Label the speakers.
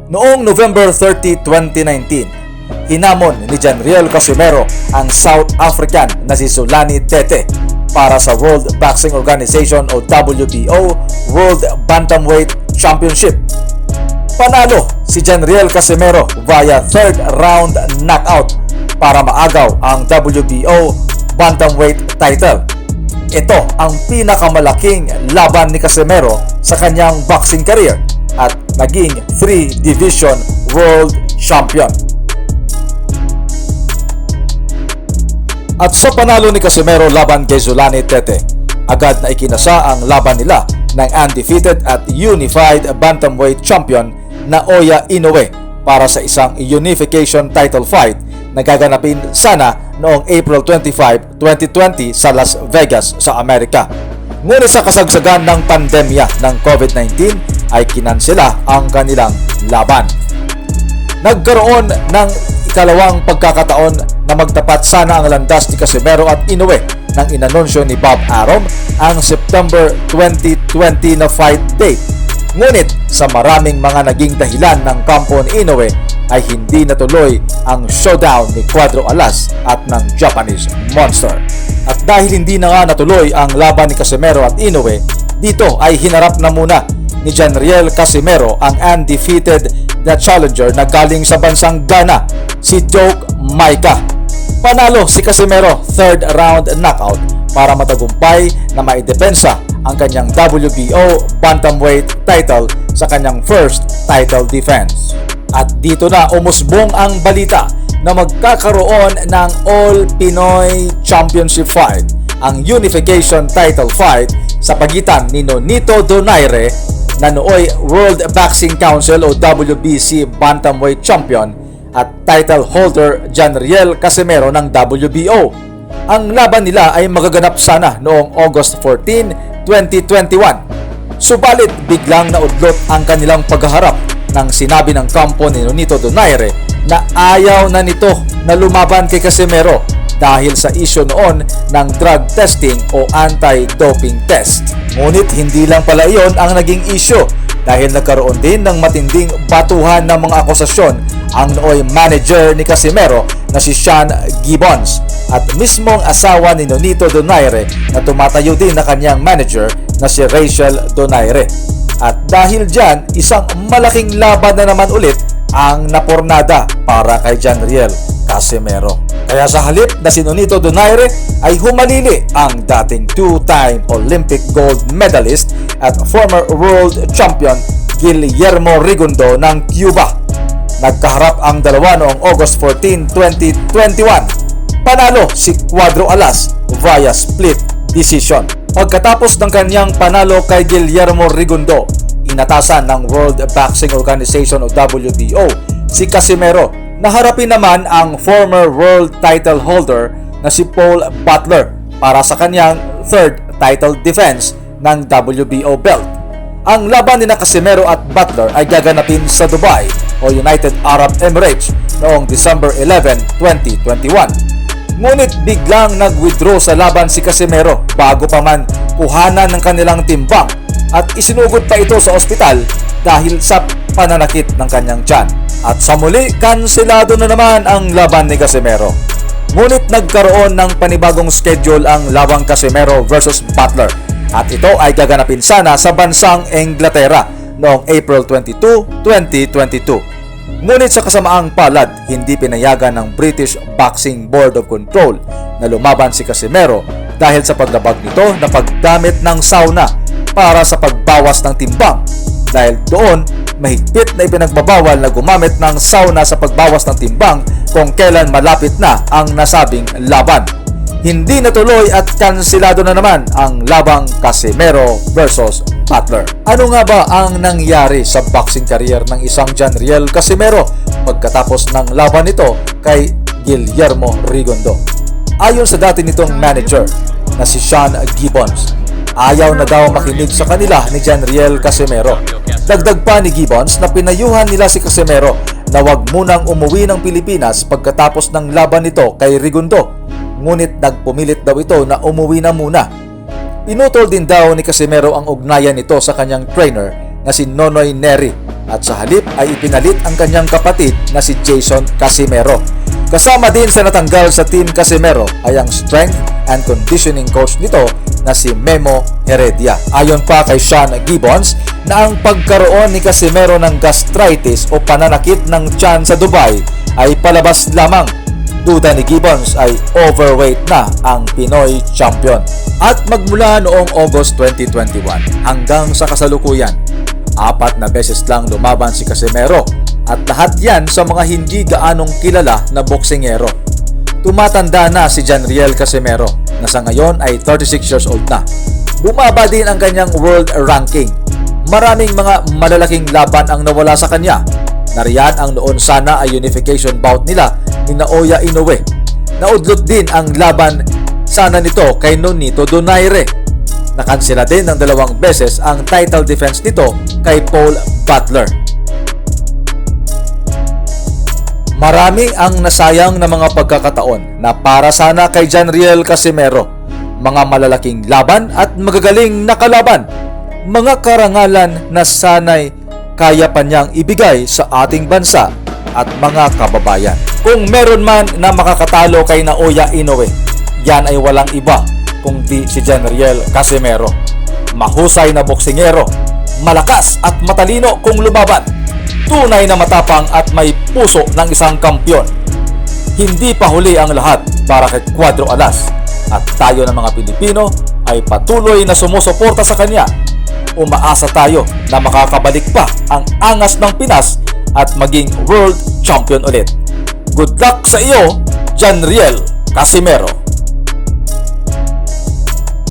Speaker 1: Noong November 30, 2019, hinamon ni Janriel Casimero ang South African na si Zolani Tete para sa World Boxing Organization o WBO World Bantamweight Championship. Panalo si Janriel Casimero via third round knockout para maagaw ang WBO Bantamweight title. Ito ang pinakamalaking laban ni Casimero sa kanyang boxing career at naging 3-division world champion. At sa panalo ni Casimero laban kay Zolani Tete, agad na ikinasa ang laban nila ng undefeated at unified bantamweight champion na Oya Inoue para sa isang unification title fight na gaganapin sana noong April 25, 2020 sa Las Vegas sa Amerika. Ngunit sa kasagsagan ng pandemya ng COVID-19 ay kinansela ang kanilang laban. Nagkaroon ng ikalawang pagkakataon na magtapat sana ang landas ni Casimero at Inoue nang inanunsyo ni Bob Arum ang September 2020 na fight date. Ngunit sa maraming mga naging dahilan ng kampo ni Inoue ay hindi natuloy ang showdown ni Cuadro Alas at ng Japanese Monster. At dahil hindi na nga natuloy ang laban ni Casimero at Inoue, dito ay hinarap na muna ni Janriel Casimero ang undefeated na challenger na galing sa bansang Ghana, si Doak Maika. Panalo si Casimero third round knockout para matagumpay na maidepensa ang kanyang WBO Bantamweight title sa kanyang first title defense. At dito na umusbong ang balita na magkakaroon ng All Pinoy Championship fight, ang unification title fight sa pagitan ni Nonito Donaire na nooy World Boxing Council o WBC Bantamweight Champion at title holder Janriel Casimero ng WBO. Ang laban nila ay magaganap sana noong August 14, 2021. Subalit biglang naudlot ang kanilang paghaharap nang sinabi ng kampo ni Nonito Donaire na ayaw na nito na lumaban kay Casimero dahil sa isyu noon ng drug testing o anti-doping test. Ngunit hindi lang pala iyon ang naging isyu dahil nagkaroon din ng matinding batuhan ng mga akusasyon ang nooy manager ni Casimero na si Sean Gibbons at mismong asawa ni Nonito Donaire na tumatayo din na kanyang manager na si Rachel Donaire. At dahil dyan, isang malaking laban na naman ulit ang napornada para kay Janriel Casimero. Kaya sa halip na si Nonito Donaire ay humalili ang dating two-time Olympic gold medalist at former world champion Guillermo Rigundo ng Cuba. Nagkaharap ang dalawa noong August 14, 2021. Panalo si Cuadro Alas via split decision. Pagkatapos ng kanyang panalo kay Guillermo Rigundo, inatasan ng World Boxing Organization o WBO si Casimero na harapin naman ang former world title holder na si Paul Butler para sa kanyang third title defense ng WBO belt. Ang laban ni Casimero at Butler ay gaganapin sa Dubai o United Arab Emirates noong December 11, 2021. Ngunit biglang nag-withdraw sa laban si Casimero bago pa man kuhanan ng kanilang timbang at isinugod pa ito sa ospital dahil sa pananakit ng kanyang tiyan. At sa muli, kanselado na naman ang laban ni Casimero. Ngunit nagkaroon ng panibagong schedule ang labang Casimero versus Butler at ito ay gaganapin sana sa bansang Inglaterra noong April 22, 2022. Ngunit sa kasamaang palad, hindi pinayagan ng British Boxing Board of Control na lumaban si Casimero dahil sa paglabag nito na paggamit ng sauna para sa pagbawas ng timbang. Dahil doon, mahigpit na ipinagbabawal na gumamit ng sauna sa pagbawas ng timbang kung kailan malapit na ang nasabing laban. Hindi natuloy at kanselado na naman ang labang Casimero versus Butler. Ano nga ba ang nangyari sa boxing career ng isang Janriel Casimero pagkatapos ng laban nito kay Guillermo Rigundo? Ayon sa dati nitong manager na si Sean Gibbons, ayaw na daw makinig sa kanila ni Janriel Casimero. Dagdag pa ni Gibbons na pinayuhan nila si Casimero na wag munang umuwi ng Pilipinas pagkatapos ng laban nito kay Rigundo. Ngunit nagpumilit daw ito na umuwi na muna. Pinutol din daw ni Casimero ang ugnayan nito sa kanyang trainer na si Nonoy Neri at sa halip ay ipinalit ang kanyang kapatid na si Jason Casimero. Kasama din sa natanggal sa Team Casimero ay ang strength and conditioning coach nito na si Memo Heredia. Ayon pa kay Sean Gibbons na ang pagkaroon ni Casimero ng gastritis o pananakit ng tiyan sa Dubai ay palabas lamang. Duda ni Gibbons ay overweight na ang Pinoy champion. At magmula noong August 2021 hanggang sa kasalukuyan, 4 na beses lang lumaban si Casimero at lahat yan sa mga hindi gaanong kilala na boksingero. Tumatanda na si Janriel Casimero na sa ngayon ay 36 years old na. Bumaba din ang kanyang world ranking. Maraming mga malalaking laban ang nawala sa kanya. Nariyan ang noon sana ay unification bout nila ni Naoya Inoue. Naudlot din ang laban sana nito kay Nonito Donaire. Nakansela din ng 2 beses ang title defense nito kay Paul Butler. Marami ang nasayang na mga pagkakataon na para sana kay Janriel Casimero. Mga malalaking laban at magagaling na kalaban. Mga karangalan na sana'y kaya pa niyang ibigay sa ating bansa at mga kababayan. Kung meron man na makakatalo kay Naoya Inoue, yan ay walang iba kundi si Janriel Casimero. Mahusay na boksingero, malakas at matalino kung lumaban. Tunay na matapang at may puso ng isang kampyon. Hindi pa huli ang lahat para kay Cuadro Alas at tayo ng mga Pilipino ay patuloy na sumusuporta sa kanya. Umaasa tayo na makakabalik pa ang angas ng Pinas at maging world champion ulit. Good luck sa iyo, Janriel Casimero.